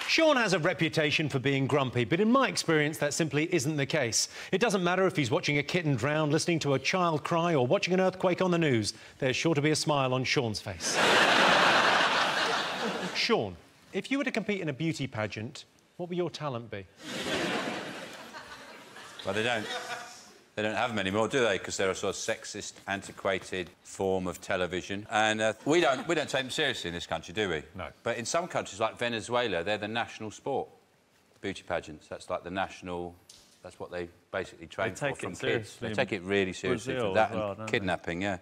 Sean has a reputation for being grumpy, but in my experience, that simply isn't the case. It doesn't matter if he's watching a kitten drown, listening to a child cry, or watching an earthquake on the news. There's sure to be a smile on Sean's face. Sean, if you were to compete in a beauty pageant, what would your talent be? Well, they don't have them anymore, do they? Because they're a sort of sexist, antiquated form of television. And we don't take them seriously in this country, do we? No. But in some countries, like Venezuela, they're the national sport. Beauty pageants, that's like the national... That's what they basically train for from kids. They take it really seriously for that and kidnapping, yeah.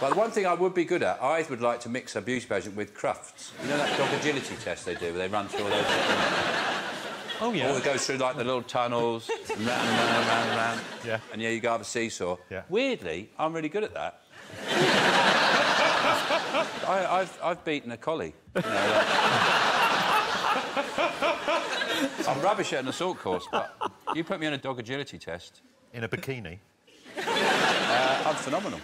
But the one thing I would be good at, I would like to mix a beauty pageant with CRUFTS. You know that dog agility test they do, where they run through all those... Oh, yeah. Or it goes through, like, the little tunnels, and round. Yeah. And, yeah, you go up a seesaw. Yeah. Weirdly, I'm really good at that. I've beaten a collie. You know, like... I'm rubbish at an assault course, but you put me on a dog agility test... In a bikini? I'm phenomenal.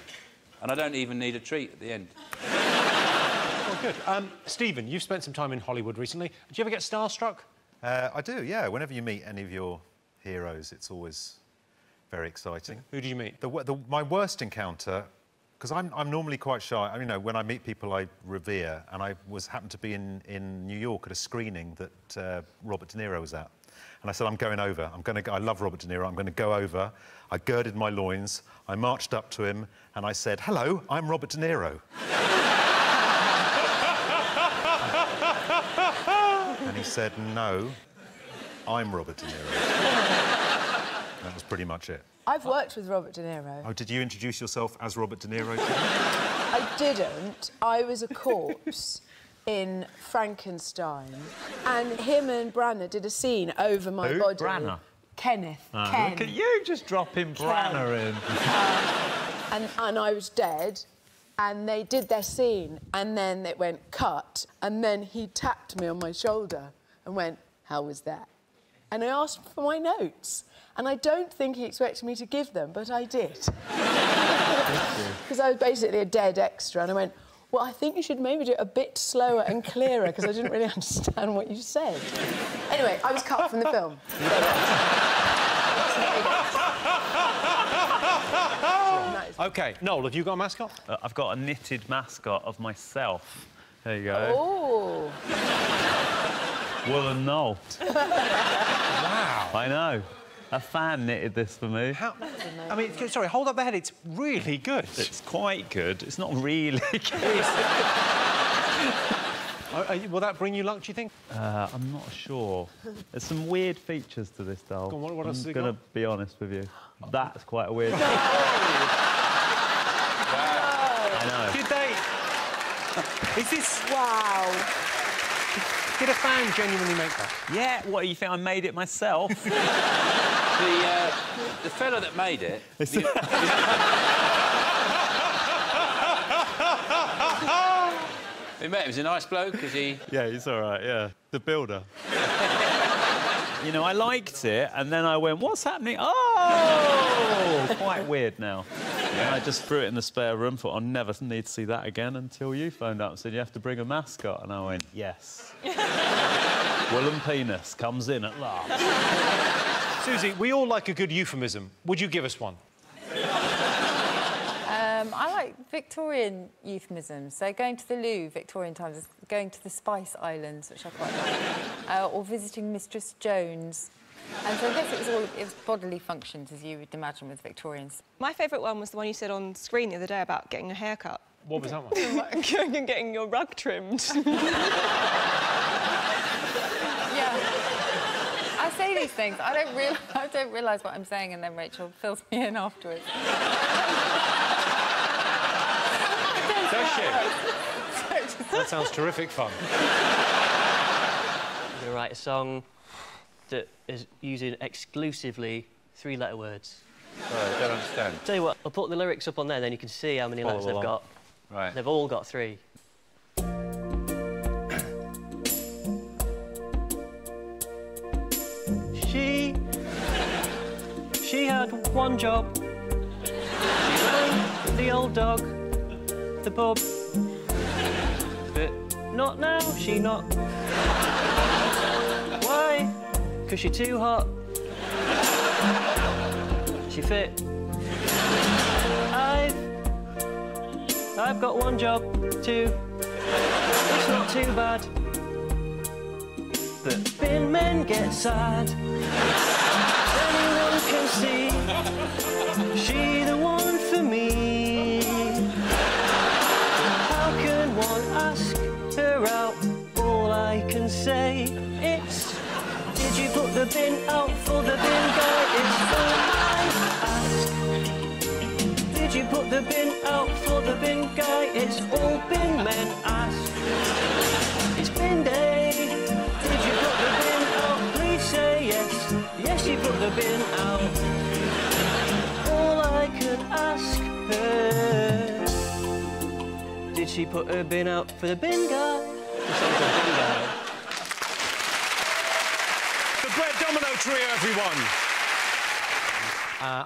And I don't even need a treat at the end. Oh, good. Stephen, you've spent some time in Hollywood recently. Did you ever get starstruck? I do, yeah. Whenever you meet any of your heroes, it's always very exciting. Who did you meet? My worst encounter, because I'm normally quite shy. I mean, you know, when I meet people I revere, and I happened to be in New York at a screening that Robert De Niro was at. And I said, I'm going over. I love Robert De Niro. I'm going to go over. I girded my loins. I marched up to him, and I said, hello, I'm Robert De Niro. And he said, no, I'm Robert De Niro. That was pretty much it. I've worked with Robert De Niro. Oh, did you introduce yourself as Robert De Niro? I didn't. I was a corpse in Frankenstein, and him and Branagh did a scene over my body. Branagh? Kenneth. Ken. Look at you just dropping Branagh in. And I was dead, and they did their scene, and then it went cut, and then he tapped me on my shoulder and went, how was that? And I asked for my notes, and I don't think he expected me to give them, but I did. Because I was basically a dead extra, and I went, well, I think you should maybe do it a bit slower and clearer, because I didn't really understand what you said. Anyway, I was cut from the film. OK, Noel, have you got a mascot? I've got a knitted mascot of myself. There you go. Oh. Woolen Noel. Wow. I know. A fan knitted this for me. How... I mean, sorry, hold up the head. It's really good. It's quite good. It's not really good. Will that bring you luck, do you think? I'm not sure. There's some weird features to this doll. Go on, what else has it got? I'm going to be honest with you. That's quite a weird... No. I know. Did they... Is this... Wow. Did a fan genuinely make that? Yeah, what, do you think I made it myself? The fella that made it... We met him. He's a nice bloke, is he? Yeah, he's all right, yeah. The builder. You know, I liked it, and then I went, what's happening? Oh! Quite weird now. Yeah. And I just threw it in the spare room, thought I'll never need to see that again until you phoned up and said you have to bring a mascot. And I went, yes. Woolen penis comes in at last. Susie, we all like a good euphemism. Would you give us one? I like Victorian euphemisms. So going to the loo, Victorian times, is going to the Spice Islands, which I quite like, or visiting Mistress Jones. And so I guess it was bodily functions, as you would imagine with Victorians. My favourite one was the one you said on screen the other day about getting a haircut. What was that one? Going and getting your rug trimmed. Yeah. I say these things. I don't realise what I'm saying, and then Rachel fills me in afterwards. Does she? That sounds terrific fun. I'm going to write a song that is using exclusively three-letter words. Sorry, I don't understand. Tell you what, I'll put the lyrics up on there, then you can see how many letters they've got. Right. They've all got three. She had one job. She ran the old dog, the pub. Not now, she not. Why? 'Cause she too hot. She fit. I've got one job, too. It's not too bad. But bin men get sad. Anyone can see she the one for me. How can one ask her out? All I can say it's, did you put the bin out for the bin guy? It's all I ask. Did you put the bin out for the bin guy? It's all bin men ask. It's bin day. Did you put the bin out? Please say yes. Yes, you put the bin out. All I could ask her. Did she put her bin out for the bin guy? The Bread Domino Trio, everyone.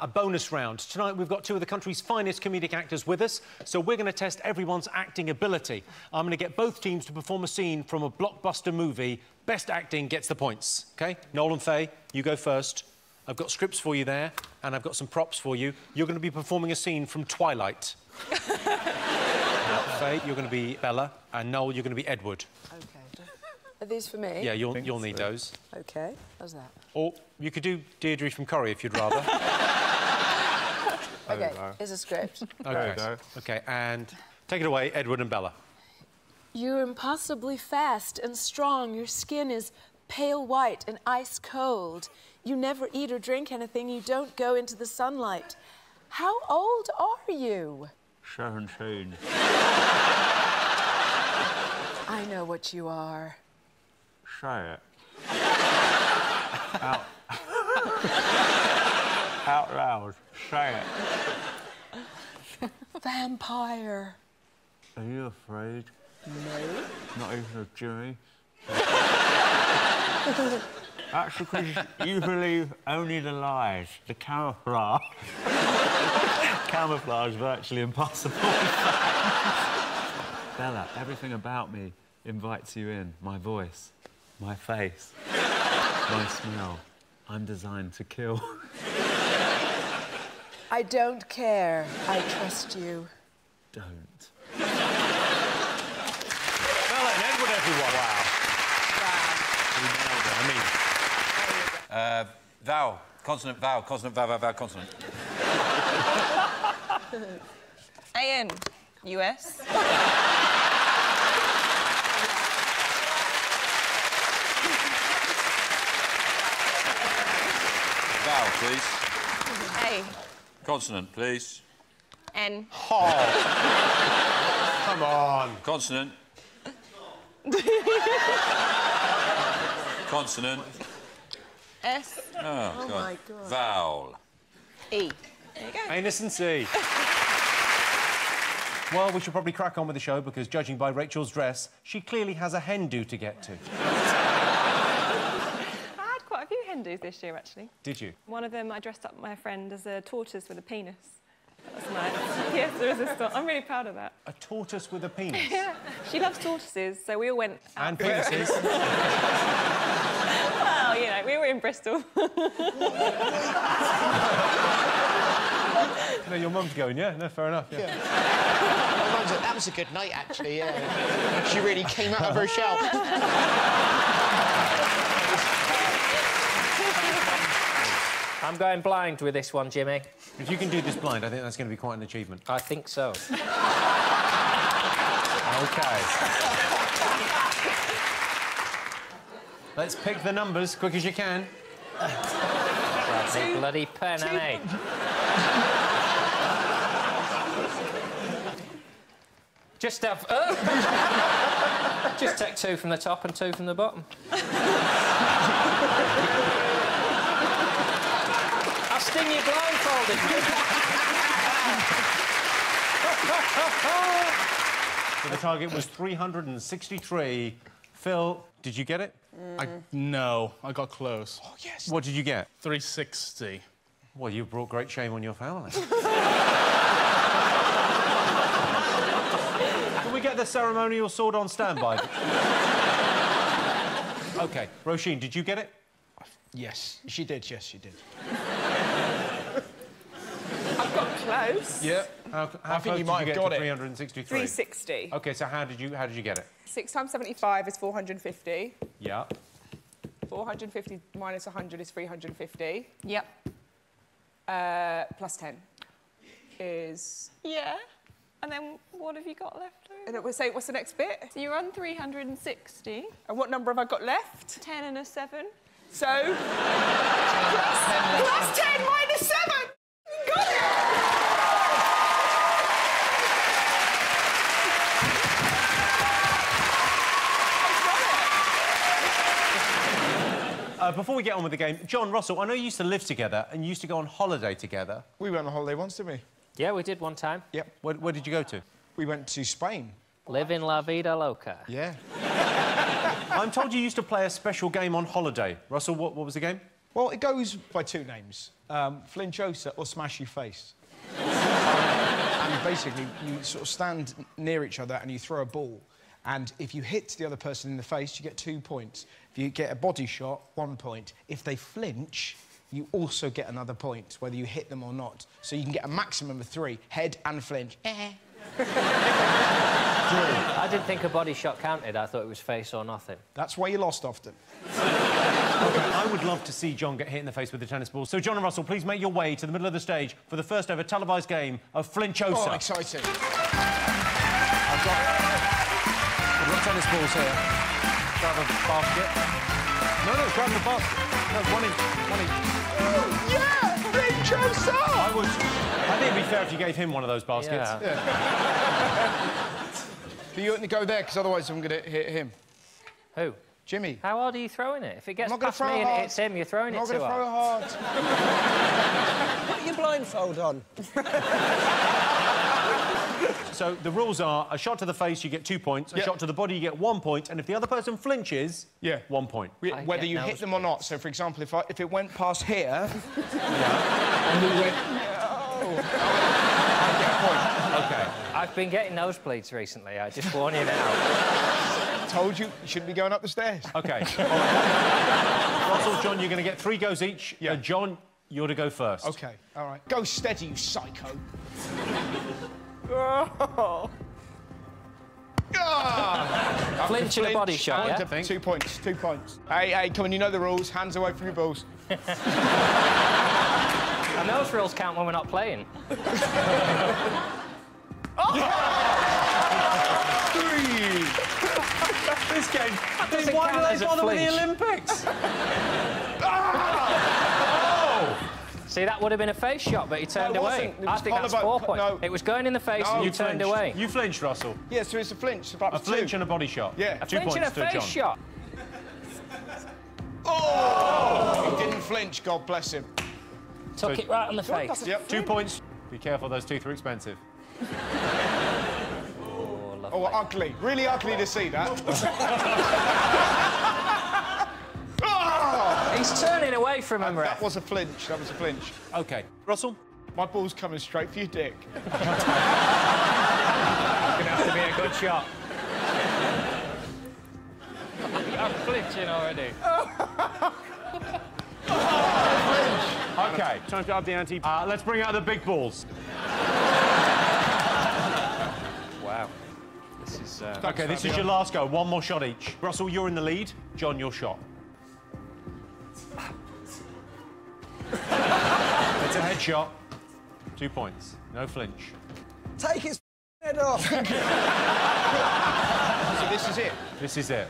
A bonus round. Tonight we've got two of the country's finest comedic actors with us, so we're going to test everyone's acting ability. I'm going to get both teams to perform a scene from a blockbuster movie. Best acting gets the points, OK? Noel and Faye, you go first. I've got scripts for you there, and I've got some props for you. You're going to be performing a scene from Twilight. Faye, you're going to be Bella, and Noel, you're going to be Edward. OK. Are these for me? Yeah, you'll need those. OK. How's that? Or you could do Deirdre from Corrie if you'd rather. OK, here's a script. OK. OK, and take it away, Edward and Bella. You're impossibly fast and strong. Your skin is pale white and ice cold. You never eat or drink anything. You don't go into the sunlight. How old are you? 17. I know what you are. Say it. Out loud. Say it. Vampire. Are you afraid? No. Not even of Jimmy? That's because you believe only the lies, the camouflage. Camouflage is virtually impossible. Bella, everything about me invites you in. My voice, my face, my smell. I'm designed to kill. I don't care. I trust you. Don't. Bella and Edward, everyone. Wow. Vowel. Consonant, vowel. Consonant, vowel, vowel, vowel, consonant. A-N. US. Vowel, please. A. Consonant, please. N. Oh. Come on. Consonant. Consonant. S. Oh, God. My God. Vowel. E. There you go. Anus and C. Well, we should probably crack on with the show because, judging by Rachel's dress, she clearly has a hen do to get to. I had quite a few hen dos this year, actually. Did you? One of them, I dressed up my friend as a tortoise with a penis. That was my pièce de résistance. I'm really proud of that. A tortoise with a penis? Yeah. She loves tortoises, so we all went out. And penises. Well, you know, we were in Bristol. No, your mum's going, yeah? No, fair enough, yeah. That was a good night, actually, yeah. She really came out of her shell. I'm going blind with this one, Jimmy. If you can do this blind, I think that's going to be quite an achievement. I think so. OK. Let's pick the numbers quick as you can. Grab me bloody pen, Annie. Just have... Just take 2 from the top and 2 from the bottom. I'll sting you blindfolded. So the target was 363. Phil, did you get it? No, I got close. Oh, yes. What did you get? 360. Well, you've brought great shame on your family. Can we get the ceremonial sword on standby. OK, Roisin, did you get it? Yes, she did. Yes, she did. I've got close. Yeah. I think you might have got it. 363. 360. OK, so how did you get it? 6 times 75 is 450. Yeah. 450 minus 100 is 350. Yep. Plus 10 is... Yeah. And then what have you got left? And it will say, what's the next bit? So you're on 360. And what number have I got left? 10 and a 7. So... plus 10 minus 7! Got it! Before we get on with the game, Jon, Russell, I know you used to live together and you used to go on holiday together. We went on holiday once, didn't we? Yeah, we did one time. Yep. Where did you go to? We went to Spain. Living La Vida Loca. Yeah. I'm told you used to play a special game on holiday. Russell, what was the game? Well, it goes by 2 names. Flinchosa or Smash Your Face. And basically, you sort of stand near each other and you throw a ball. And if you hit the other person in the face, you get 2 points. If you get a body shot, 1 point. If they flinch, you also get another point, whether you hit them or not. So you can get a maximum of 3, head and flinch. I didn't think a body shot counted. I thought it was face or nothing. That's why you lost often. I would love to see Jon get hit in the face with a tennis ball. So, Jon and Russell, please make your way to the middle of the stage for the first ever televised game of Flinchosa. Oh, exciting. I've got tennis balls here. Grab a basket. No, grab the basket. No, one each. Oh, yeah! Flinchosa! I think it'd be fair if you gave him one of those baskets. Yeah. But you wouldn't go there, because otherwise I'm going to hit him. Who? Jimmy. How hard are you throwing it? If it gets past me hard. and it hits him, you're throwing it too hard. I'm not going to throw hard. Put your blindfold on. So the rules are, a shot to the face, you get 2 points. A shot to the body, you get 1 point. And if the other person flinches, 1 point. Whether you hit them or not. So, for example, if it went past here... and we went... No. I get a point. OK. I've been getting nosebleeds recently. I just warn you now. Told you, you shouldn't be going up the stairs. OK. Russell, Jon, you're going to get 3 goes each. Yeah. Jon, you're to go first. OK, all right. Go steady, you psycho. Flinch and a body shot, yeah? 2 points, 2 points. Hey, come on, you know the rules. Hands away from your balls. And those rules count when we're not playing. 3! This game... doesn't Why count do as they a bother with the flinch. Olympics? See, that would have been a face shot, but he turned No, it away. wasn't. It I was think that's collarbone. 4 points. No. It was going in the face No, and you turned away. You flinched, Russell. Yeah, so it's a flinch. About A flinch and a body shot. Yeah. A 2 flinch and points a to face Jon. shot. Oh! He didn't flinch, God bless him. Took it right on the face. Yep. 2 points. Be careful, those teeth are expensive. Oh, ugly. Really ugly to see that. He's turning away from him, ref. That was a flinch. That was a flinch. OK. Russell? My ball's coming straight for your dick. It's going to have to be a good shot. I'm flinching already. OK, time to up the ante. Let's bring out the big balls. Wow. This is... OK, this is your last go. 1 more shot each. Russell, you're in the lead. Jon, your shot. It's a headshot. 2 points. No flinch. Take his head off. So this is it? This is it.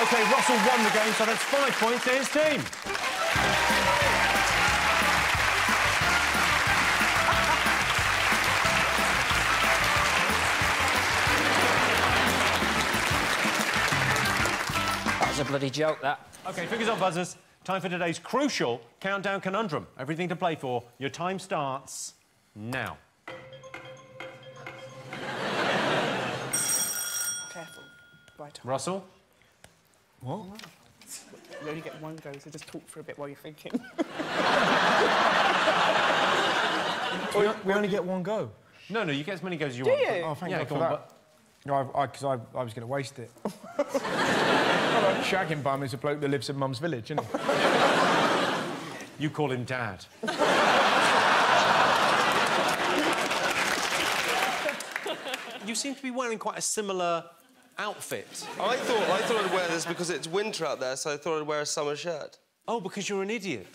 OK, Russell won the game, so that's 5 points to his team. That was a bloody joke, that. OK, fingers on buzzers. Time for today's crucial countdown conundrum. Everything to play for. Your time starts now. Careful. Right on. Russell? What? You only get 1 go, so just talk for a bit while you're thinking. We only get one go. No, you get as many goes as you Do want. you? Oh, thank God go for on, that. No, because I was going to waste it. Shagging bum is a bloke that lives at Mum's village, isn't he? You call him Dad. You seem to be wearing quite a similar outfit. I thought I'd wear this because it's winter out there, so I thought I'd wear a summer shirt. Oh, because you're an idiot.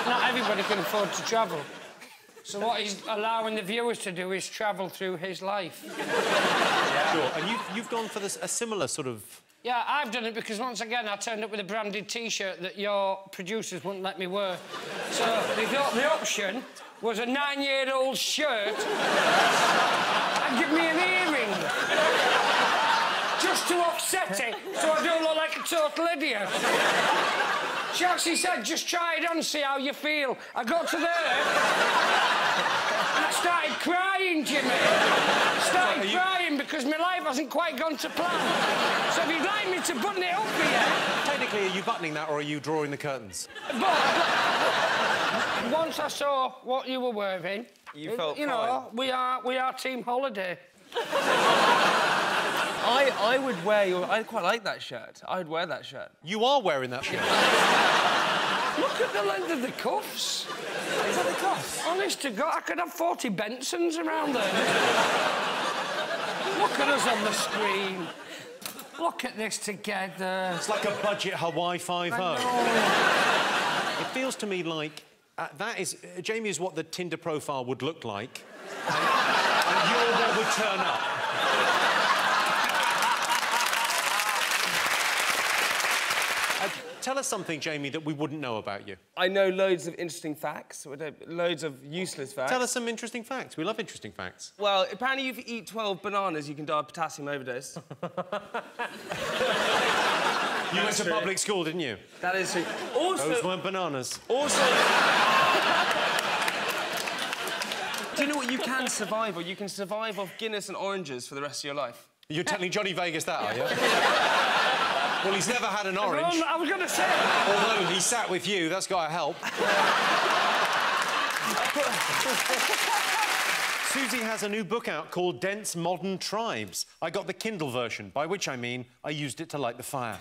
Not everybody can afford to travel. So what he's allowing the viewers to do is travel through his life. Yeah. Sure. And you've gone for a similar sort of... Yeah, I've done it because, once again, I turned up with a branded T-shirt that your producers wouldn't let me wear. So they thought the option was a 9-year-old shirt and give me an earring. Just to offset it, so I don't look like a total idiot. She actually said, just try it on, see how you feel. I got to there, and I started crying, Jimmy. Crying because my life hasn't quite gone to plan. So if you'd like me to button it up here... Technically, are you buttoning that, or are you drawing the curtains? But once I saw what you were wearing... You felt You know, we are Team Holiday. I would wear I quite like that shirt. I would wear that shirt. You are wearing that shirt. Look at the length of the cuffs. Is that the cuffs? Honest to God, I could have 40 Bensons around there. Look at us on the screen. Look at this together. It's like a budget Hawaii 5-0. It feels to me like Jamie is what the Tinder profile would look like, and you're what would turn up. Tell us something, Jamie, that we wouldn't know about you. I know loads of interesting facts, loads of useless facts. Tell us some interesting facts. We love interesting facts. Well, apparently if you eat 12 bananas, you can die of potassium overdose. You went to public school, didn't you? That is true. Also... Those weren't bananas. Also... Do you know what you can survive on? You can survive off Guinness and oranges for the rest of your life. You're telling Johnny Vegas that, are you? Well, he's never had an orange. I was going to say... Although he sat with you, that's got to help. Susie has a new book out called Dense Modern Tribes. I got the Kindle version, by which I mean I used it to light the fire.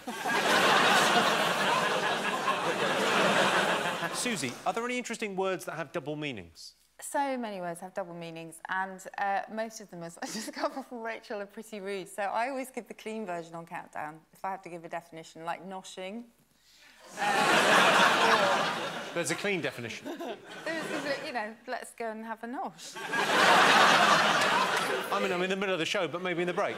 Susie, are there any interesting words that have double meanings? So many words have double meanings, and most of them, as I discovered from Rachel, are pretty rude. So I always give the clean version on Countdown, if I have to give a definition, like noshing. There's a clean definition. You know, let's go and have a nosh. I mean, I'm in the middle of the show, but maybe in the break.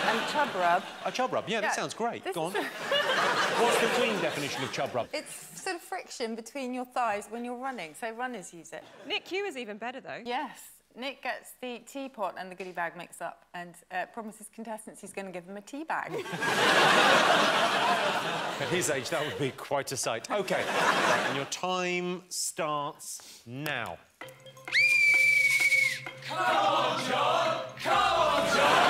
And chub rub. A chub rub, yeah, that sounds great. Go on. What's the clean definition of chub rub? It's sort of friction between your thighs when you're running, so runners use it. Nick Hugh is even better, though. Yes. Nick gets the teapot and the goodie bag mixed up and promises contestants he's going to give them a tea bag. At his age, that would be quite a sight. OK, right, and your time starts now. Come on, John! Come on, John!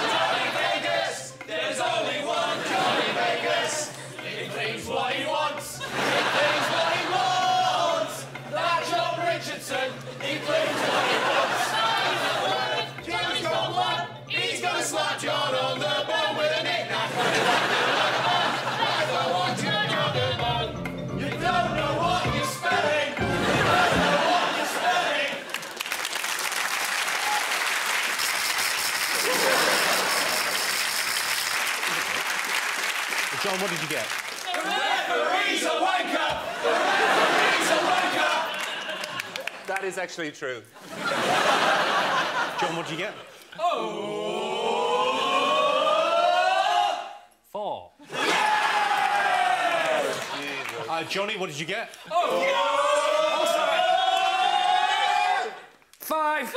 Johnny Vegas! There's only one Johnny Vegas! He claims what he wants! He claims what he wants! That Jon Richardson! He claims what he wants! Johnny's got one! He's gonna slap John on the bum with a knick-knack! I don't want you on the bum! You don't know what you're spelling! You don't know what you're spelling! John, what did you get? The referee's a wanker! The referee's a wanker! That is actually true. John, what did you get? Oh! 4. Johnny, what did you get? Oh! 5.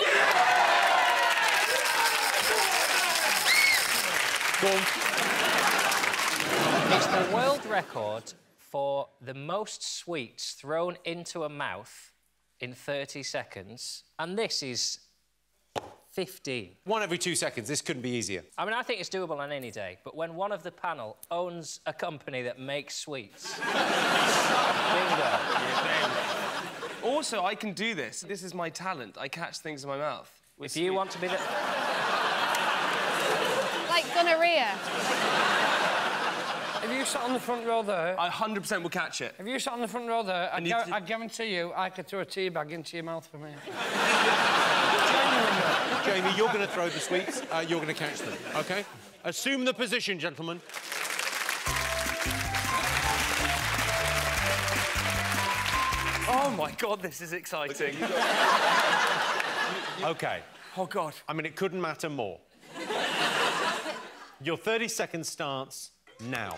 Go on. It's the world record for the most sweets thrown into a mouth in 30 seconds, and this is 15. 1 every 2 seconds. This couldn't be easier. I mean, I think it's doable on any day, but when one of the panel owns a company that makes sweets... Bingo. Also, I can do this. This is my talent. I catch things in my mouth. If you want to be the... Like gonorrhea. If you sat on the front row there... I 100% will catch it. If you sat on the front row there, I guarantee you I could throw a tea bag into your mouth for me. Jamie, you're going to throw the sweets, you're going to catch them, OK? Assume the position, gentlemen. Oh, my God, this is exciting. OK. Oh, God. I mean, it couldn't matter more. Your 30 seconds starts now.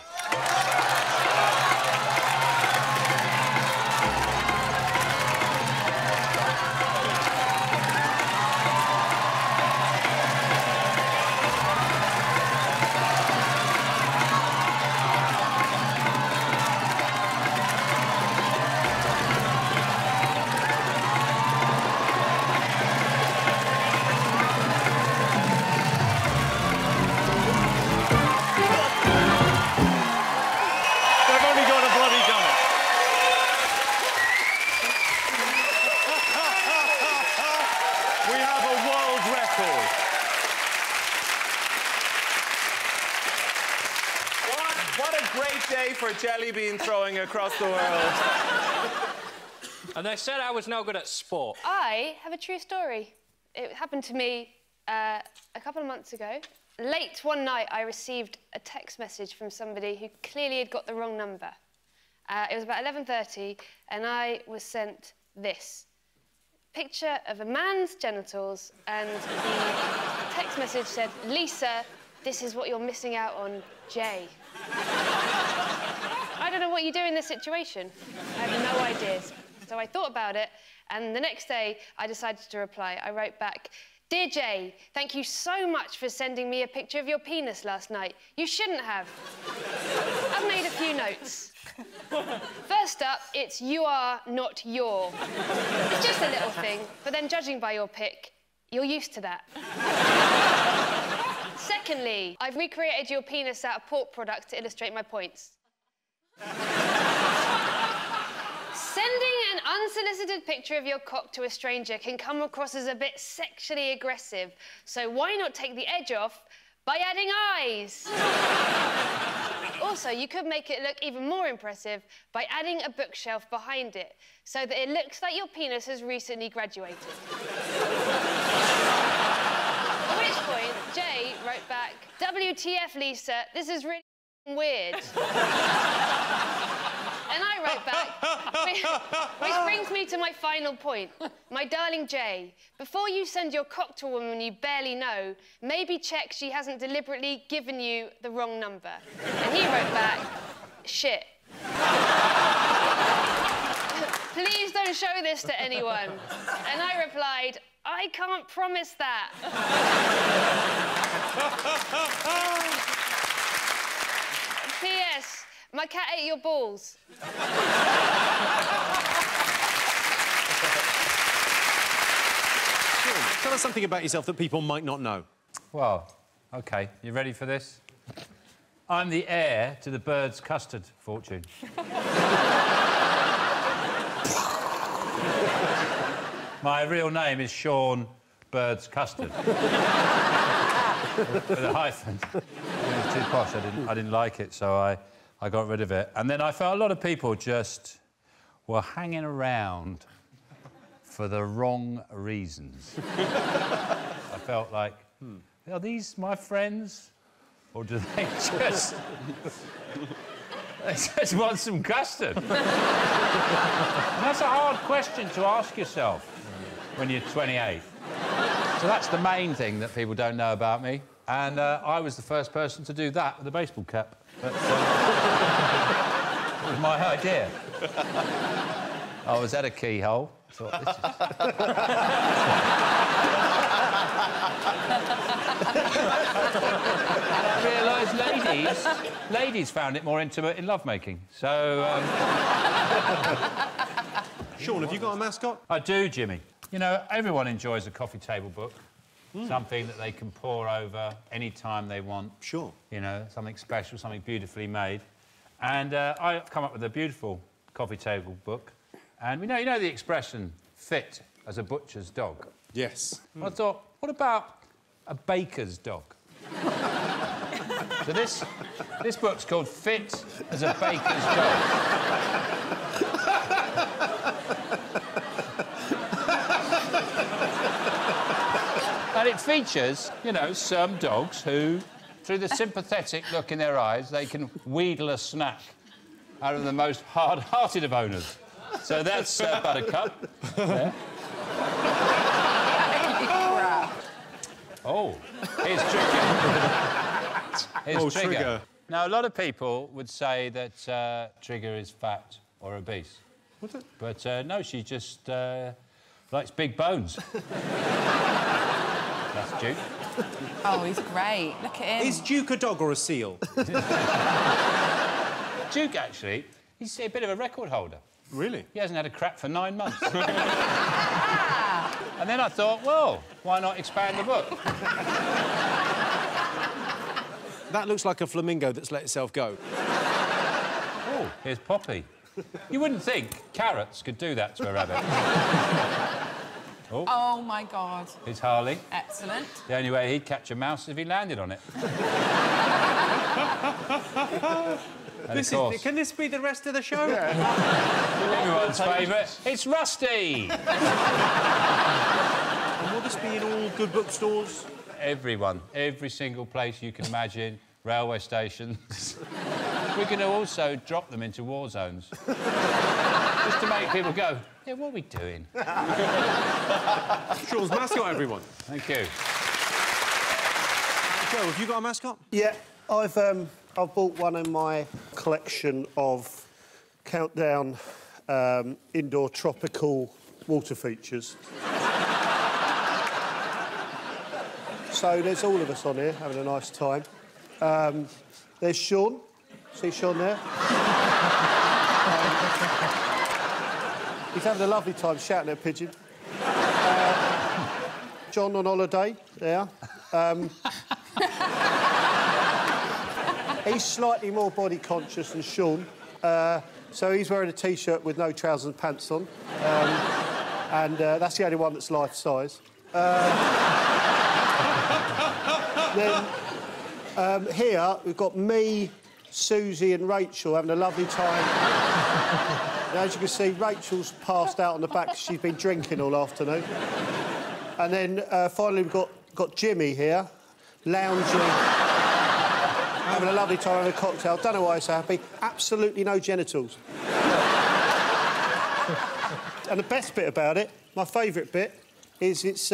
For a jelly bean throwing across the world. And they said I was no good at sport. I have a true story. It happened to me a couple of months ago. Late one night, I received a text message from somebody who clearly had got the wrong number. It was about 11:30, and I was sent this. Picture of a man's genitals, and the text message said, "Lisa, this is what you're missing out on, Jay." I don't know what you do in this situation. I have no ideas. So I thought about it, and the next day, I decided to reply. I wrote back, "Dear Jay, thank you so much for sending me a picture of your penis last night. You shouldn't have." I've made a few notes. First up, it's "you are not your." It's just a little thing, but then judging by your pic, you're used to that. Secondly, I've recreated your penis out of pork products to illustrate my points. Sending an unsolicited picture of your cock to a stranger can come across as a bit sexually aggressive, so why not take the edge off by adding eyes? Also, you could make it look even more impressive by adding a bookshelf behind it, so that it looks like your penis has recently graduated. At which point, Jay wrote back, "WTF, Lisa, this is really weird." And I wrote back, which brings me to my final point. "My darling Jay, before you send your cock to a woman you barely know, maybe check she hasn't deliberately given you the wrong number." And he wrote back, "Shit. Please don't show this to anyone." And I replied, "I can't promise that." P.S. My cat ate your balls. Tell us something about yourself that people might not know. Well, OK, you ready for this? I'm the heir to the bird's custard fortune. My real name is Sean Bird's Custard. With a hyphen. It was too posh, I didn't like it, so I got rid of it. And then I felt a lot of people just were hanging around for the wrong reasons. I felt like, are these my friends? Or do they just... they just want some custard? And that's a hard question to ask yourself when you're 28. So that's the main thing that people don't know about me. And I was the first person to do that with a baseball cap. But, it was my idea. I was at a keyhole. Thought, this and I realised ladies found it more intimate in lovemaking. So... Sean, have you got a mascot? I do, Jimmy. You know, everyone enjoys a coffee table book. Something that they can pore over any time they want. Sure. You know, something special, something beautifully made. And I've come up with a beautiful coffee table book. And you know the expression, fit as a butcher's dog? Yes. I thought, what about a baker's dog? So this book's called Fit as a Baker's Dog. And it features, you know, some dogs who, through the sympathetic look in their eyes, they can wheedle a snack out of the most hard-hearted of owners. So that's Buttercup. Yeah. Oh, here's Trigger. Here's Trigger. Now, a lot of people would say that Trigger is fat or obese. What's it? But no, she just likes big bones. That's Duke. Oh, he's great. Look at him. Is Duke a dog or a seal? Duke, actually, he's a bit of a record holder. Really? He hasn't had a crap for 9 months. And then I thought, well, why not expand the book? That looks like a flamingo that's let itself go. Oh, here's Poppy. You wouldn't think carrots could do that to a rabbit. Oh, my God. Here's Harley. Excellent. The only way he'd catch a mouse is if he landed on it. And of course... Can this be the rest of the show? Everyone's favourite, it's Rusty! And will this be in all good bookstores? Everyone, every single place you can imagine, railway stations. We're going to also drop them into war zones. Just to make people go, yeah, what are we doing? Sean's mascot, everyone. Thank you. Joe, have you got a mascot? Yeah, I've bought one in my collection of Countdown indoor tropical water features. So there's all of us on here having a nice time. There's Sean. See Sean there? He's having a lovely time shouting at a pigeon. John on holiday, there. He's slightly more body conscious than Sean, so he's wearing a T-shirt with no trousers and pants on, and that's the only one that's life-size. Then here we've got me, Susie and Rachel having a lovely time. And as you can see, Rachel's passed out on the back 'cause she's been drinking all afternoon. And then finally we've got Jimmy here, lounging, having a lovely time having a cocktail. Don't know why he's so happy. Absolutely no genitals. And the best bit about it, my favourite bit, is it's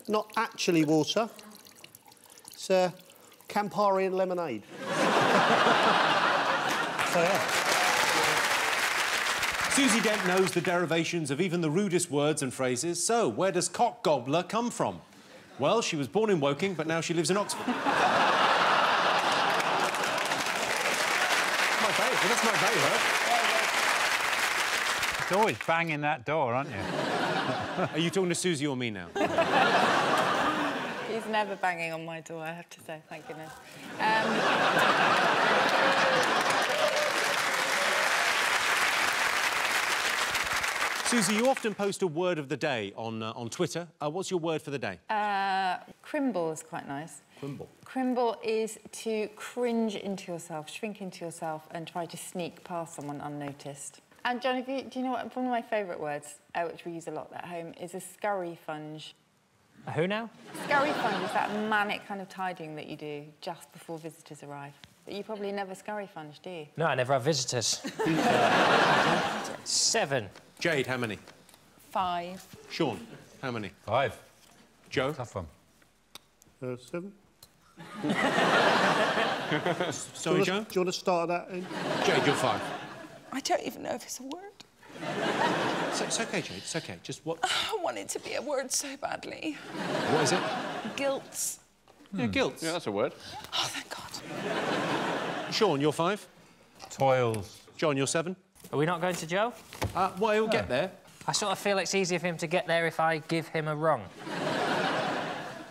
not actually water. It's Campari and lemonade. So, yeah. Susie Dent knows the derivations of even the rudest words and phrases. So, where does cock gobbler come from? Well, she was born in Woking, but now she lives in Oxford. My favourite. That's my favourite. It's always banging that door, aren't you? Are you talking to Susie or me now? He's never banging on my door, I have to say, thank goodness. Susie, you often post a word of the day on Twitter. What's your word for the day? Crimble is quite nice. Crimble. Crimble is to cringe into yourself, shrink into yourself and try to sneak past someone unnoticed. And, John, do you know what? One of my favourite words, which we use a lot at home, is a scurry funge. A who now? Scurry funge is that manic kind of tidying that you do just before visitors arrive. But you probably never scurry funge, do you? No, I never have visitors. 7. Jade, how many? 5. Sean, how many? 5. Joe? Tough one. 7. Sorry, Joe? Do you want to start that in? Jade, you're 5. I don't even know if it's a word. It's OK, Jade, it's OK. Just what... I want it to be a word so badly. What is it? Guilt. Yeah, guilt. Yeah, that's a word. Oh, thank God. Sean, you're 5. Toils. John, you're 7. Are we not going to Joe? Well, he'll get there. I sort of feel it's easier for him to get there if I give him a rung.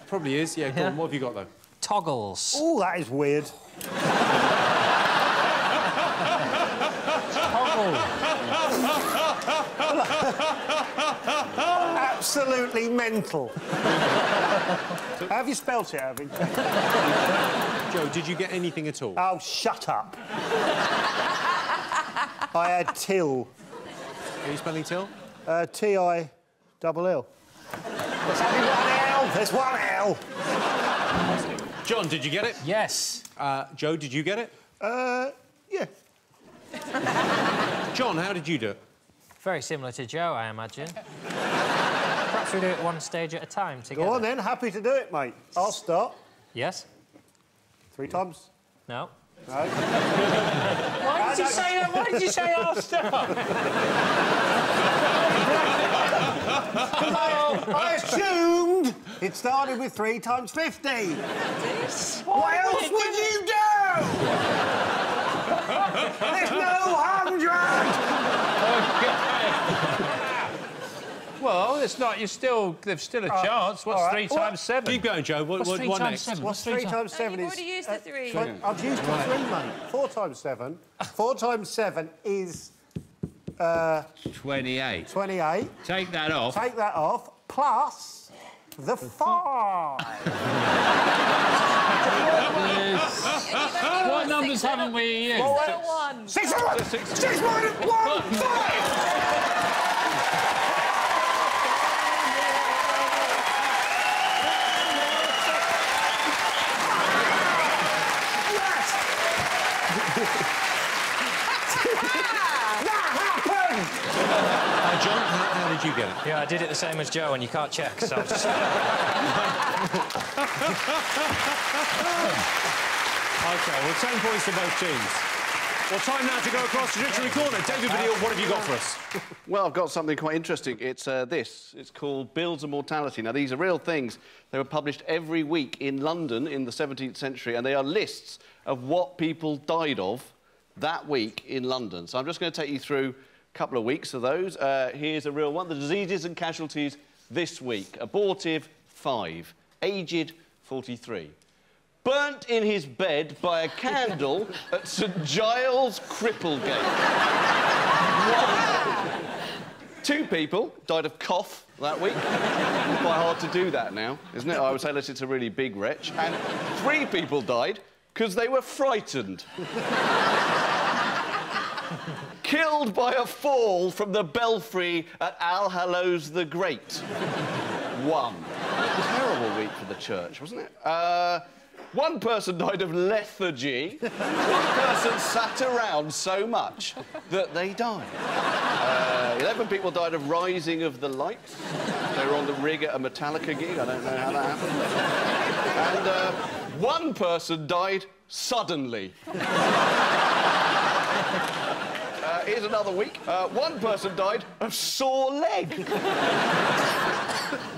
Probably is, yeah. Go on, what have you got, though? Toggles. Oh, that is weird. Toggle. Absolutely mental. Have you spelt it, have you? Joe, did you get anything at all? Oh, shut up. I had till. Are you spelling till? T-I-double-L. There's only one L. There's one L. John, did you get it? Yes. Joe, did you get it? Yeah. John, how did you do it? Very similar to Joe, I imagine. Perhaps we do it one stage at a time together. Go on, then. Happy to do it, mate. I'll start. Yes? 3 times. No. No. Why did you say that? Why did you say I'll start? I assumed it started with 3 times 50. What else would you do? There's no 100. Well, it's not. There's still a chance. What's right. 3 times 7? Keep going, Joe. What next? 7? What's 3 times 7 You've is... already used the 3. I've used the 3, mate. 4 times 7. 4 times 7 is... 28. 28. Take that off. Take that off, plus the 5. What numbers haven't we used? 6 minus 1, 5. John, how did you get it? Yeah, I did it the same as Joe, and you can't check, so... OK, well, 10 points to both teams. Well, time now to go across to Dictionary Corner. David Baddiel, what have you got for us? Well, I've got something quite interesting. It's this. It's called Bills of Mortality. Now, these are real things. They were published every week in London in the 17th century, and they are lists of what people died of that week in London. So I'm just going to take you through a couple of weeks of those. Here's a real one. The diseases and casualties this week. Abortive, 5. Aged, 43. Burnt in his bed by a candle at St Giles Cripplegate. 2 people died of cough that week. It's quite hard to do that now, isn't it? I would say unless it's a really big wretch. And 3 people died because they were frightened. Killed by a fall from the belfry at All Hallows the Great. 1. Terrible week for the church, wasn't it? 1 person died of lethargy. 1 person sat around so much that they died. 11 people died of rising of the lights. They were on the rig at a Metallica gig. I don't know how that happened. And 1 person died suddenly. Here's another week. 1 person died of sore leg.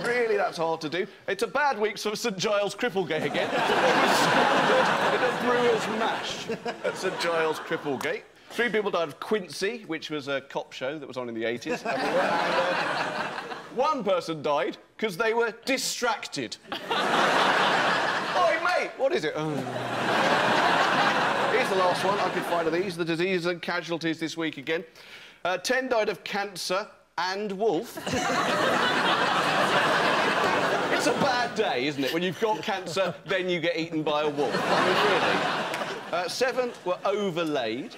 Really, that's hard to do. It's a bad week for St Giles Cripplegate again. It was stranded in a brewer's mash at St Giles Cripplegate. 3 people died of Quincy, which was a cop show that was on in the 80s. And 1 person died because they were distracted. Oi, mate, what is it? Oh. Here's the last one I could find of these. The diseases and casualties this week again. 10 died of cancer and wolf. It's a bad day, isn't it? When you've got cancer, then you get eaten by a wolf. I mean, really. 7 were overlaid.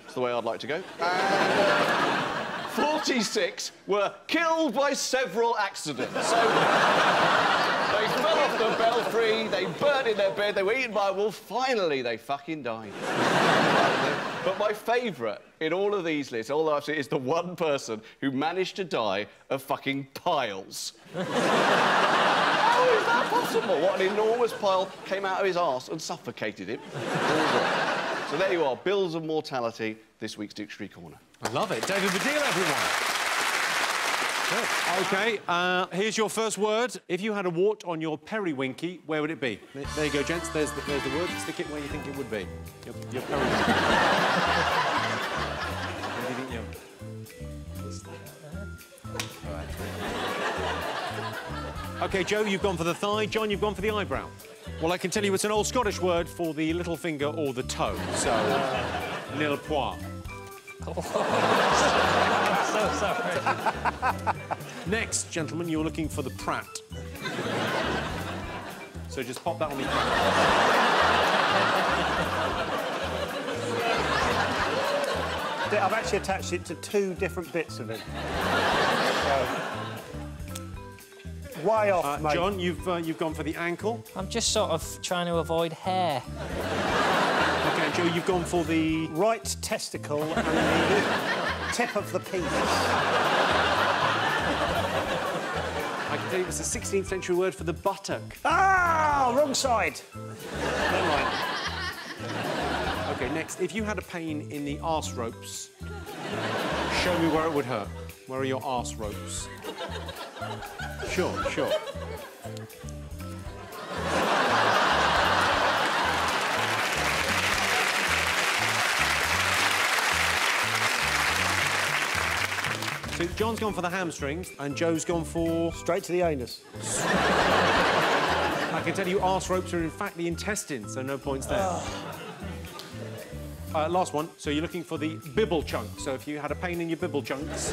That's the way I'd like to go. And 46 were killed by several accidents. So they fell off the belfry, they burnt in their bed, they were eaten by a wolf. Finally, they fucking died. But my favourite in all of these lists, all I've seen, is the 1 person who managed to die of fucking piles. How is that possible? What an enormous pile came out of his arse and suffocated him. So there you are, Bills of Mortality, this week's Dictionary Corner. I love it. David Baddiel, everyone. OK, here's your first word. If you had a wart on your periwinky, where would it be? There you go, gents. There's the word. Stick it where you think it would be. Your periwinky. Where do you think OK, Joe, you've gone for the thigh. John, you've gone for the eyebrow. Well, I can tell you it's an old Scottish word for the little finger or the toe. So, nil point. so sorry. Next, gentlemen, you're looking for the Pratt. So just pop that on the... I've actually attached it to 2 different bits of it. So, way off, mate. John, you've gone for the ankle. I'm just sort of trying to avoid hair. OK, Joe, you've gone for the... right testicle and the tip of the penis. I can tell you it's a 16th century word for the buttock. Ah, wrong side. Never mind. OK, next, if you had a pain in the arse ropes, show me where it would hurt. Where are your arse ropes? Sure. So John's gone for the hamstrings and Joe's gone for... straight to the anus. I can tell you arse ropes are in fact the intestines, so no points there. Last one. So you're looking for the bibble chunk. So if you had a pain in your bibble chunks,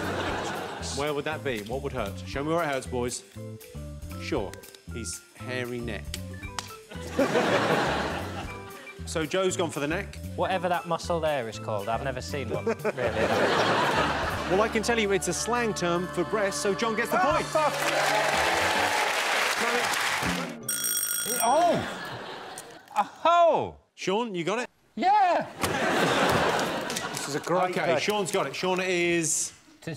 where would that be? What would hurt? Show me where it hurts, boys. Sure. His hairy neck. So Joe's gone for the neck. Whatever that muscle there is called, I've never seen one, really. Well, I can tell you it's a slang term for breast, so John gets the point. Oh! Oh! Sean, you got it? Yeah! This is a great OK, day. Sean's got it. Sean is... Yeah.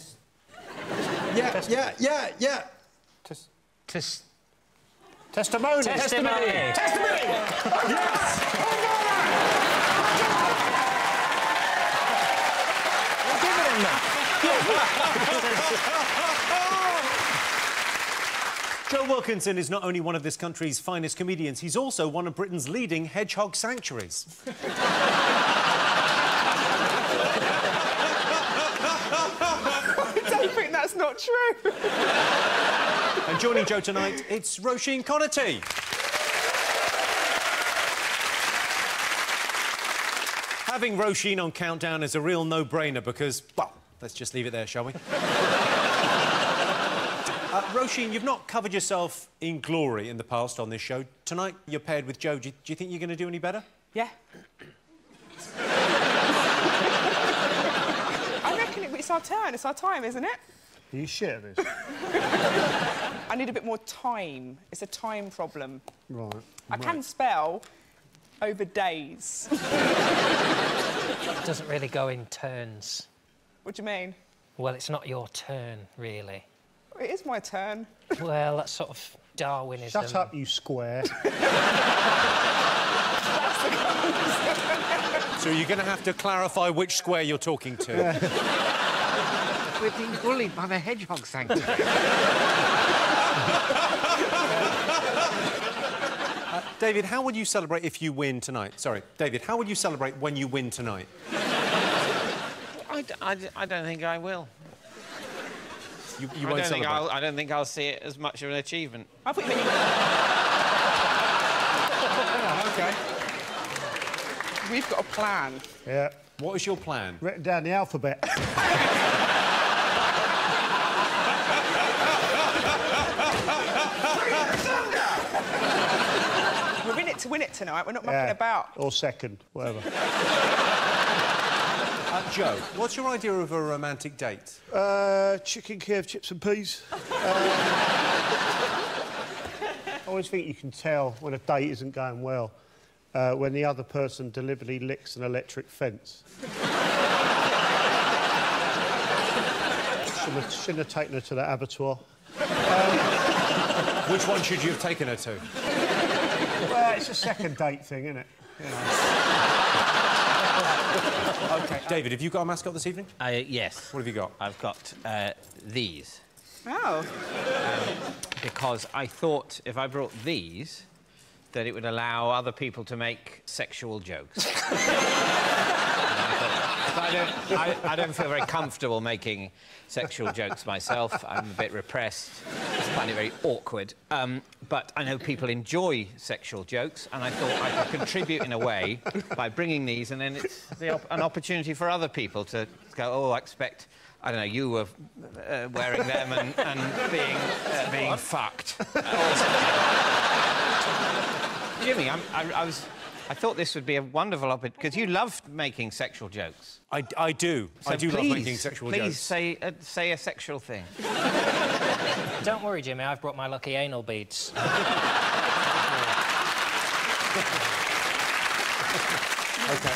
Testimony. Testimony. Yes! Joe Wilkinson is not only one of this country's finest comedians, he's also one of Britain's leading hedgehog sanctuaries. I don't think that's not true. And joining Joe tonight, it's Roisin Conaty. Having Roisin on Countdown is a real no-brainer because, well, let's just leave it there, shall we? Roisin, you've not covered yourself in glory in the past on this show. Tonight, you're paired with Joe. Do you think you're going to do any better? Yeah. I reckon it's our turn. It's our time, isn't it? Are you shit at this? I need a bit more time. It's a time problem. Right. I can spell over days. It doesn't really go in turns. What do you mean? Well, it's not your turn, really. It is my turn. Well, that's sort of Darwinism. Shut up, you square. So you're going to have to clarify which square you're talking to. We're being bullied by the hedgehog sanctuary. David, how would you celebrate if you win tonight? Sorry, David, how would you celebrate when you win tonight? I don't think I will. You won't celebrate? I don't think I'll see it as much of an achievement. I thought you meant... OK. We've got a plan. Yeah. What is your plan? Written down the alphabet. We're in it to win it tonight. We're not mucking about. Or second, whatever. Joe, what's your idea of a romantic date? Chicken Kiev chips and peas. I always think you can tell when a date isn't going well when the other person deliberately licks an electric fence. Shouldn't have taken her to the abattoir. Which one should you have taken her to? Well, it's a second date thing, isn't it? You know. OK. David, have you got a mascot this evening? Yes. What have you got? I've got these. Oh. Because I thought if I brought these, that it would allow other people to make sexual jokes. I don't feel very comfortable making sexual jokes myself. I'm a bit repressed. I find it very awkward. But I know people enjoy sexual jokes, and I thought I could contribute in a way by bringing these, and then it's an opportunity for other people to go, oh, I expect, I don't know, you were wearing them and being fucked. Jimmy, I thought this would be a wonderful opportunity, because you love making sexual jokes. I do. So I do love making sexual jokes. Please say a sexual thing. Don't worry, Jimmy, I've brought my lucky anal beads. OK,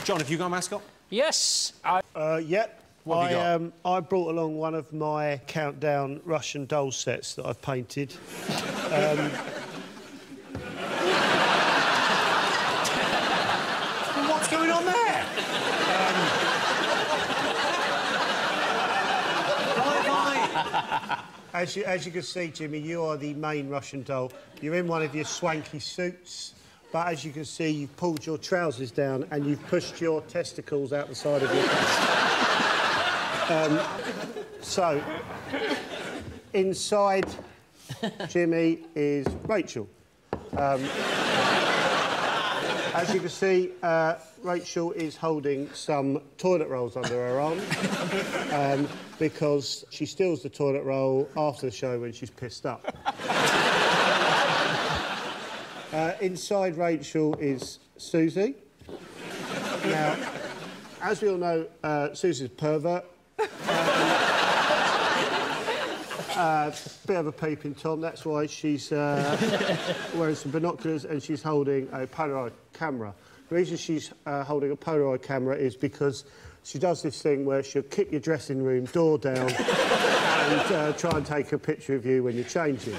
John, have you got a mascot? Yes. Yep. What have you got? I brought along one of my countdown Russian doll sets that I've painted. What's going on there? As you can see, Jimmy, you are the main Russian doll. You're in one of your swanky suits, but as you can see, you've pulled your trousers down and you've pushed your testicles out the side of your face. So, inside Jimmy is Rachel. As you can see, Rachel is holding some toilet rolls under her arm because she steals the toilet roll after the show when she's pissed up. Inside Rachel is Susie. Now, as we all know, Susie's a pervert. Bit of a peeping Tom, that's why she's wearing some binoculars and she's holding a Polaroid camera. The reason she's holding a Polaroid camera is because she does this thing where she'll kick your dressing room door down and try and take a picture of you when you're changing.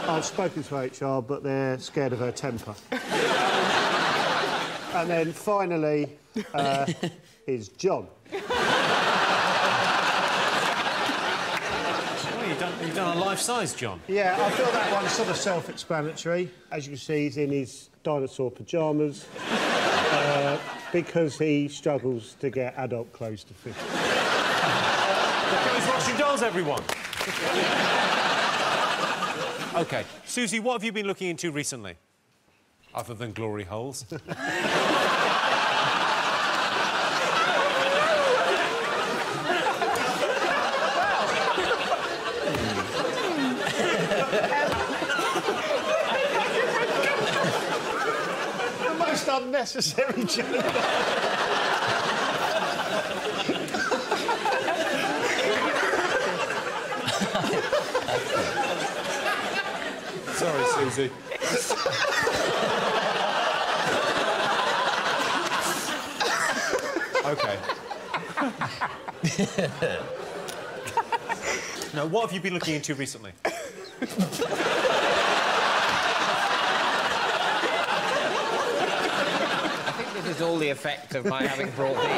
I've spoken to HR, but they're scared of her temper. And then finally is John. You've done a life-size, John. Yeah, I feel that one's sort of self-explanatory. As you can see, he's in his dinosaur pyjamas because he struggles to get adult clothes to fit. Look at those Russian dolls, everyone. OK, Susie, what have you been looking into recently? Other than glory holes. Unnecessary joke. Sorry, Susie. OK. Now, what have you been looking into recently? This is all the effect of my having brought these.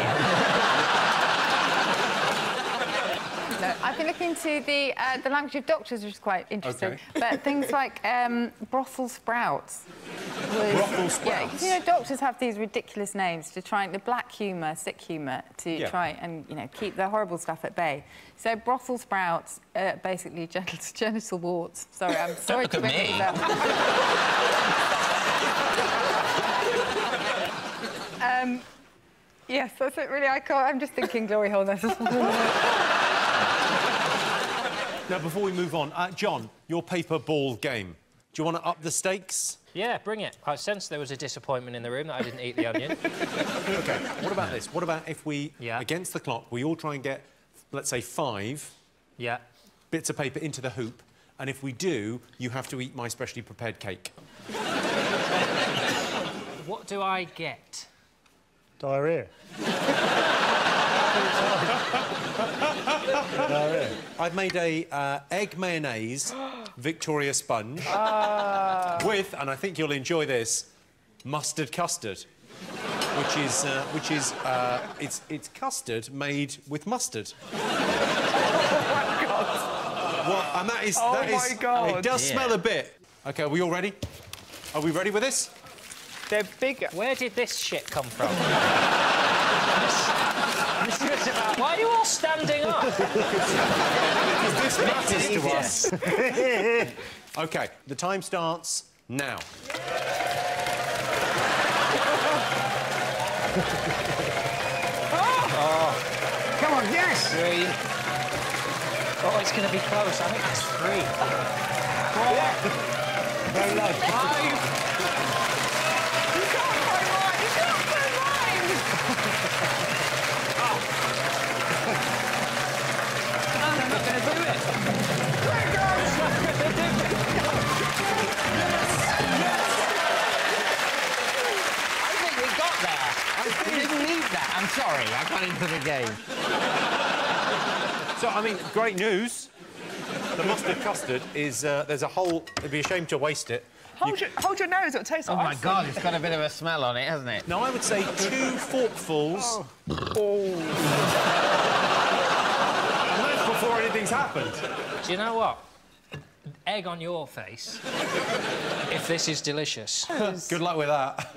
No, I've been looking into the language of doctors, which is quite interesting. OK. But things like brothel sprouts. Brothel sprouts? Yeah, because, you know, doctors have these ridiculous names to try the black humour, sick humour, to try and, you know, keep the horrible stuff at bay. So brothel sprouts, basically genital warts. Sorry, I'm sorry to bring this up. Yes, that's it, really. I can't... I'm just thinking glory hole. Now, before we move on, John, your paper ball game. Do you want to up the stakes? Yeah, bring it. I sensed there was a disappointment in the room that I didn't eat the onion. OK, what about this? What about if we, against the clock, we all try and get, let's say, 5 bits of paper into the hoop, and if we do, you have to eat my specially prepared cake. What do I get? Diarrhea. Diarrhea. I've made a egg mayonnaise Victoria sponge with, and I think you'll enjoy this, mustard custard, which is it's custard made with mustard. Oh my God! What? And that is my God! It does smell a bit. OK, are we all ready? Are we ready with this? They're bigger. Where did this shit come from? Why are you all standing up? Because this matters to us. OK, the time starts now. on, yes! 3. Oh, it's going to be close. I think it's 3. 4. Very low. 5. You can't play mine! You can't play mine! I'm not going to do it. Quick, guys! I think we got there. We didn't need that. I'm sorry, I got into the game. So, I mean, great news. The mustard custard is, there's a whole... It'd be a shame to waste it. Hold your nose, it'll taste Oh, like my ice God, cream. it's got a bit of a smell on it, hasn't it? Now, I would say 2 forkfuls. Oh. And that's before anything's happened. Do you know what? Egg on your face. If this is delicious. Good luck with that.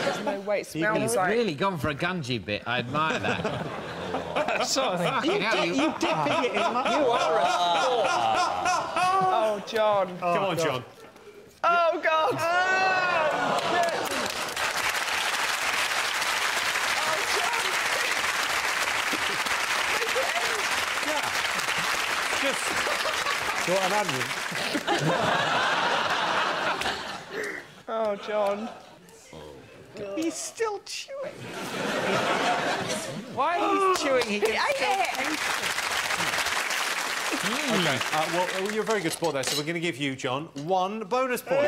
There's no way it smells You've like... really gone for a gungy bit. I admire that. Sort of thing. You dipping it in mustard. You are a sport. Oh, John. Come on, John. Oh, God. Just... Got an onion. Oh, John. He's still chewing. Why are you chewing? He He ate it. OK, well, you're a very good sport there, so we're going to give you, John, 1 bonus point.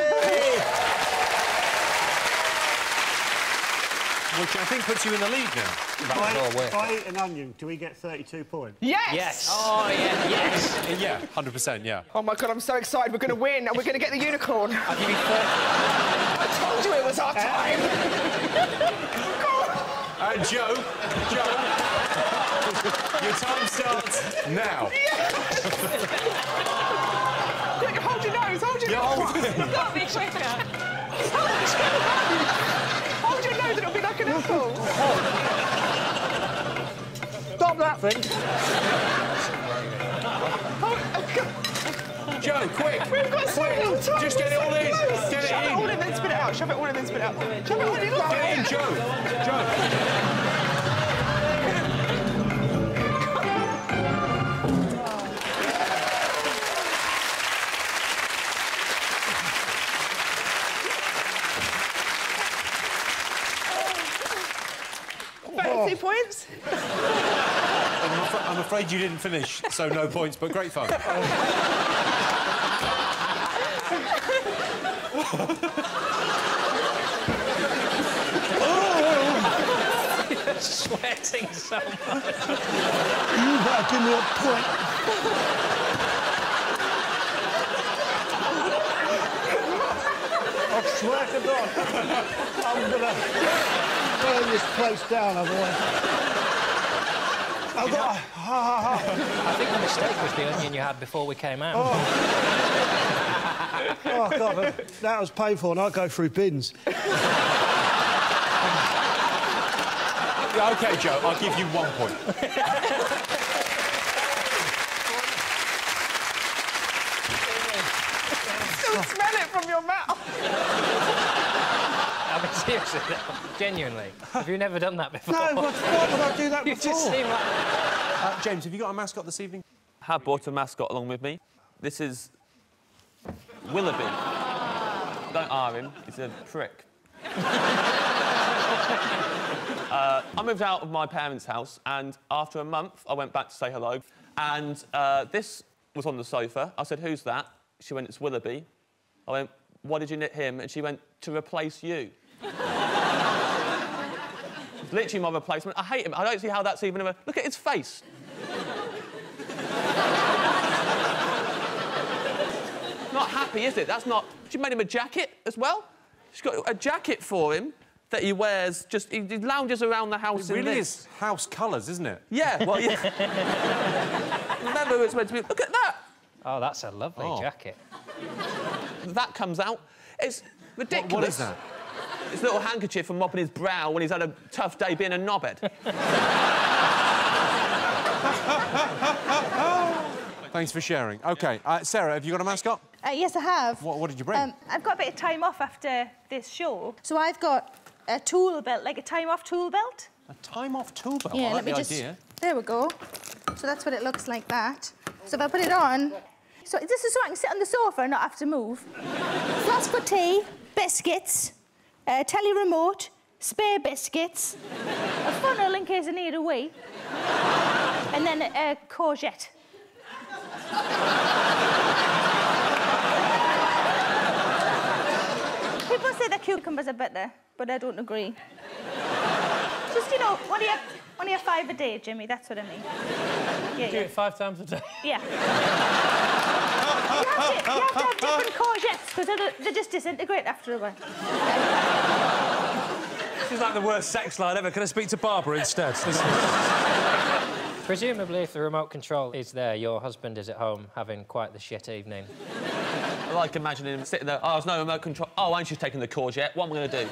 Which I think puts you in the lead now. If I eat an onion, do we get 32 points? Yes! Yes. Oh, yeah, yes. Yeah, 100%, yeah. Oh, my God, I'm so excited. We're going to win and we're going to get the unicorn. I'll give you 30. I told you it was our time. Joe, your time starts now. Quick, hold your nose, hold your nose. Got me quicker. Hold your nose, it'll be like an apple. Stop that thing. Joe, quick! We've got so little time. Just get it all in. Get it Shove it in. all in, then spit it out. Shove it all in, then spit it out. Shove it all in. Look. Get in, Joe. Joe. Oh. 2 points. I'm afraid you didn't finish, so no points, but great fun. You're sweating so much. You better give me a point. I swear to God, I'm going to burn this place down otherwise. I've got... I think the mistake was the onion you had before we came out. Oh, God, but that was painful, and I go through bins. Yeah, OK, Joe, I'll give you 1 point. Still smell it from your mouth. I mean, seriously, genuinely. Have you never done that before? No, why would I do that You before? just seem like... James, have you got a mascot this evening? Have brought a mascot along with me. This is Willoughby. Don't hire him, he's a prick. I moved out of my parents' house, and after a month, I went back to say hello, and this was on the sofa. I said, "Who's that?" She went, "It's Willoughby." I went, "Why did you knit him?" And she went, "To replace you." Literally my replacement. I hate him. I don't see how that's even a... Look at his face. Not happy, is it? That's not... She made him a jacket as well. She's got a jacket for him that he wears, just... He lounges around the house It in really this. is house colours, isn't it? Yeah, well, yeah. Remember, it's meant to be... Look at that! Oh, that's a lovely jacket. That comes out. It's ridiculous. What is that? His little handkerchief for mopping his brow when he's had a tough day being a knobhead. Thanks for sharing. OK, Sarah, have you got a mascot? Yes, I have. What did you bring? I've got a bit of time off after this show. So I've got a tool belt, like a time-off tool belt. A time-off tool belt? Yeah, I like let me the just idea. There we go. So that's what it looks like that. So if I put it on... So this is so I can sit on the sofa and not have to move. Flask for tea, biscuits, telly remote, spare biscuits, a funnel in case I need a wee, and then a courgette. People say that cucumbers are better, but I don't agree. Just, you know, only a 5 a day, Jimmy, that's what I mean. Yeah, Do it 5 times a day? Yeah. You have to have different courgettes, because they just disintegrate after a while. This is like the worst sex line ever. Can I speak to Barbara instead? Presumably, if the remote control is there, your husband is at home having quite the shit evening. I like imagining him sitting there. Oh, there's no remote control. Oh, I'm just taking the courgette. What am I going to do?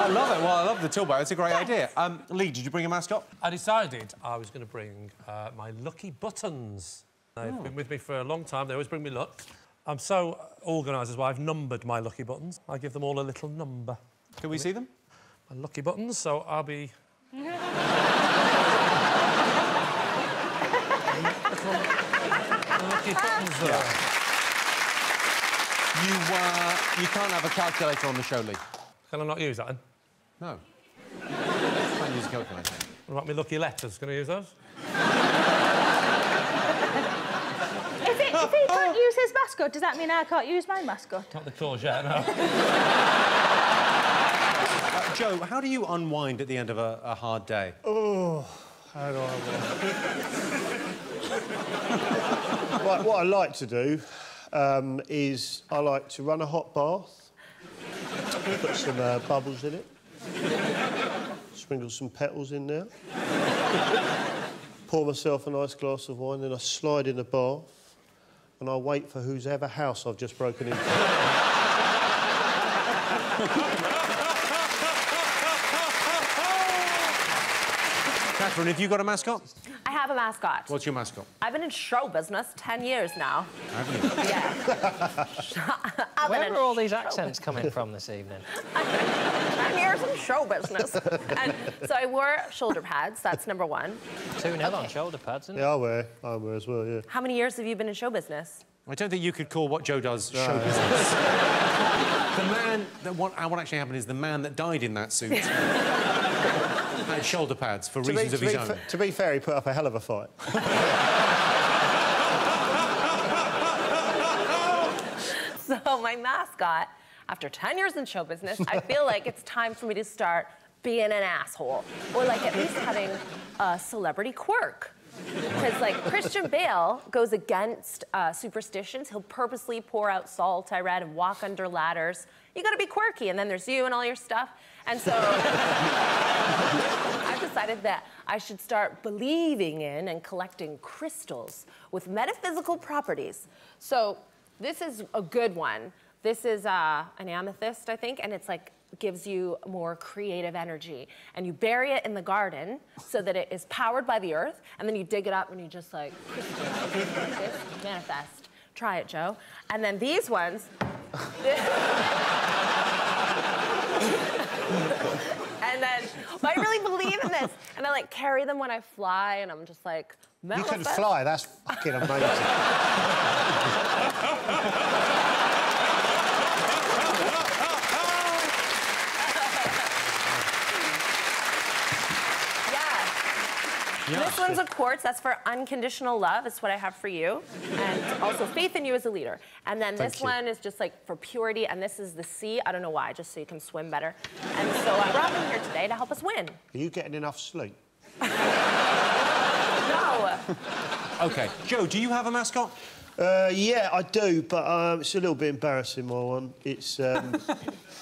I love it. Well, I love the Tilbo. It's a great idea. Lee, did you bring a mascot? I decided I was going to bring my lucky buttons. They've been with me for a long time. They always bring me luck. I'm so organised as well. I've numbered my lucky buttons. I give them all a little number. Can we see them? My lucky buttons, so I'll be... lucky buttons there. You can't have a calculator on the show, Lee. Can I not use that then? No. Can't use a calculator. What about my lucky letters? Can I use those? If he can't use his mascot, does that mean I can't use my mascot? Not the courgette, no. Joe, how do you unwind at the end of a hard day? Oh, how do I unwind? What I like to do is I like to run a hot bath, put some bubbles in it, sprinkle some petals in there, pour myself a nice glass of wine, then I slide in the bath and I wait for whosever house I've just broken into. Catherine, have you got a mascot? I have a mascot. What's your mascot? I've been in show business 10 years now. Have you? Yeah. Where are all these accents coming from this evening? 10 years in show business. And so I wore shoulder pads, that's number one. 2-0 on shoulder pads, isn't it? Yeah, I wear as well, yeah. How many years have you been in show business? I don't think you could call what Joe does show business. The man that what actually happened is the man that died in that suit had shoulder pads for reasons of his own. To be fair, he put up a hell of a fight. So my mascot, after 10 years in show business, I feel like it's time for me to start being an asshole. Or, like, at least having a celebrity quirk. Because, like, Christian Bale goes against superstitions. He'll purposely pour out salt, I read, and walk under ladders. You gotta be quirky, and then there's you and all your stuff. And so I've decided that I should start believing in and collecting crystals with metaphysical properties. So this is a good one. This is an amethyst, I think, and it's like gives you more creative energy. And you bury it in the garden so that it is powered by the earth, and then you dig it up and you just like crystallize like this, manifest. Try it, Joe. And then these ones. And then I really believe in this. And I like carry them when I fly, and I'm just like, manifest. You can fly, that's fucking amazing. This one's a quartz. That's for unconditional love. It's what I have for you. And also faith in you as a leader. And then this one is just like for purity. And this is the sea. I don't know why, just so you can swim better. And so I brought them here today to help us win. Are you getting enough sleep? No. OK. Joe, do you have a mascot? Yeah, I do, but it's a little bit embarrassing, my one. It's...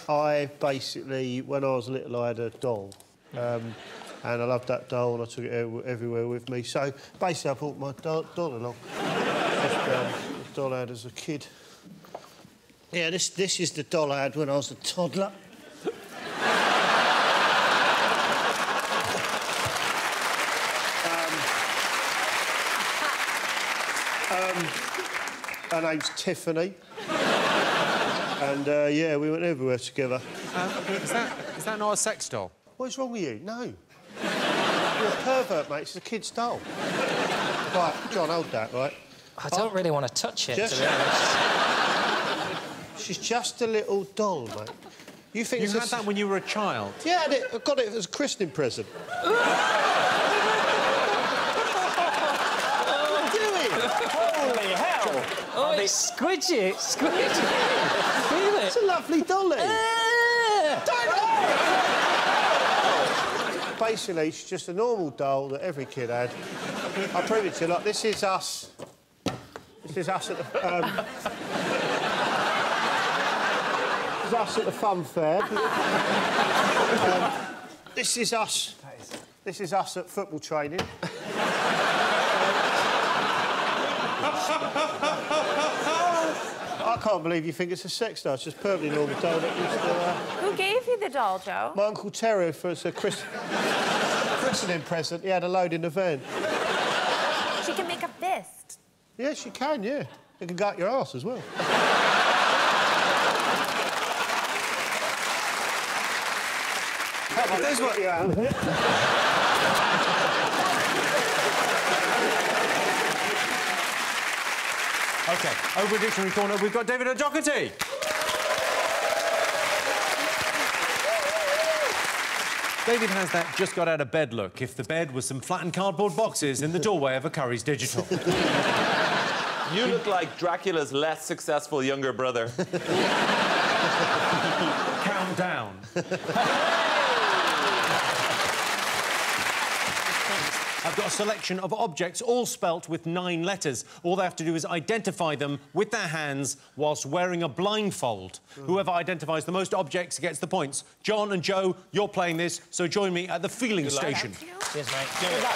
I basically, when I was little, I had a doll. And I loved that doll, and I took it everywhere with me. So, basically, I brought my doll along. The doll I had as a kid. Yeah, this is the doll I had when I was a toddler. Her name's Tiffany. And, yeah, we went everywhere together. Is that not a sex doll? What's wrong with you? No. You're a pervert, mate. It's a kid's doll. Right, John, hold that, right? I don't really want to touch it, Just... to be honest. She's just a little doll, mate. You think you had that when you were a child? Yeah, I got it as a christening present. Holy hell! Oh, it's squidgy, squidgy. Feel it? It's a lovely dolly. Basically, she's just a normal doll that every kid had. I'll prove it to you. Like, this is us. This is us at the... this is us at the fun fair. This is us. This is us at football training. I can't believe you think it's a sex doll. It's just perfectly normal doll that used to... Who gave you the doll, Joe? My Uncle Terry for a christening present. He had a load in the van. She can make a fist. Yeah, she can, yeah. It can go up your arse as well. There's what you have. OK, over in Dictionary Corner, we've got David O'Doherty. David has that just-got-out-of-bed look if the bed was some flattened cardboard boxes in the doorway of a Curry's Digital. You look like Dracula's less successful younger brother. Count down. I've got a selection of objects all spelt with 9 letters. All they have to do is identify them with their hands whilst wearing a blindfold. Whoever identifies the most objects gets the points. John and Joe, you're playing this, so join me at the feeling station. Cheers, mate. Good luck.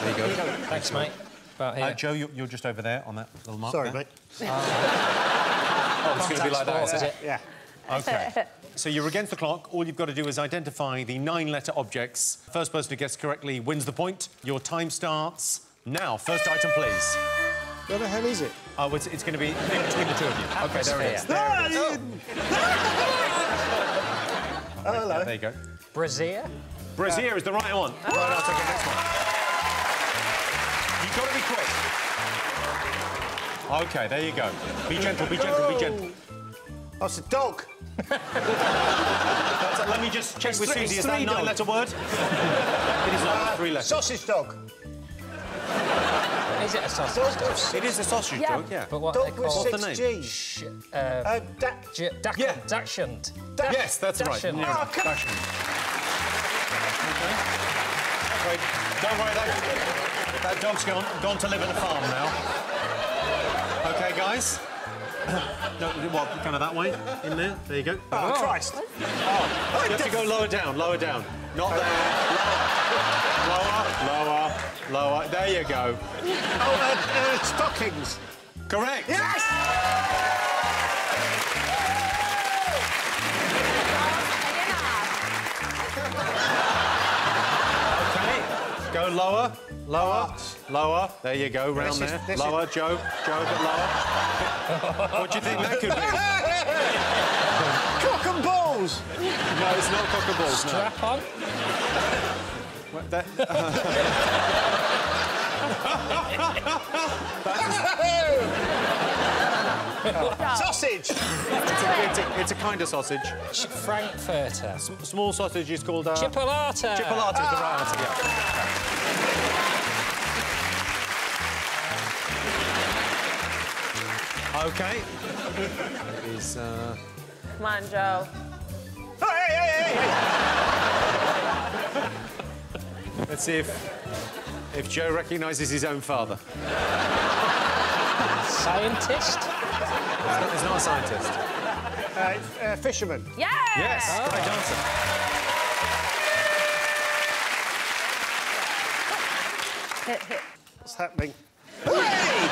There you go. Thanks, mate. About here. Joe, you're just over there on that little mark. Sorry, there. mate. Oh, it's going to be like that, is it? Yeah. OK. So you're against the clock. All you've got to do is identify the 9-letter objects. First person who gets correctly wins the point. Your time starts now. First item, please. Where the hell is it? Oh, it's going to be in between the two of you. OK, there it is. There it is. Oh, hello. There you go. Brazier? Brazier is the right one. Right, I'll take the next one. You've got to be quick. OK, there you go. Be gentle, be gentle, be gentle. Oh, it's a dog. Let me just check with Susie. Is that a 9-letter word? It is not 3 letters. Sausage dog. Is it a sausage dog? It is a sausage dog, yeah. But what dog they with call 6 G's. Dachshund. Yes, that's right. Dachshund. Yeah. Oh, come on. Wait, don't worry, that dog's gone to live in a farm now. OK, guys. No, well, kind of that way, in there. There you go. Oh, Christ. Oh, you have to go lower down, lower down. Not there. Lower. Lower. There you go. Oh, stockings. Correct. Yes! OK, go lower. Lower. There you go, round there. Lower, Joe. Joe, a bit lower. What do you think that could be? Cock and balls! No, it's not cock and balls, Strap on? Sausage! It's a kind of sausage. Frankfurter. Small sausage is called... Chipolata. Chipolata is the right answer, yeah. OK. It is, Come on, Joe. Hey! Let's see if Joe recognises his own father. Scientist? He's not a scientist. It's fisherman. Yeah! Yes, right answer. What's happening? Hey!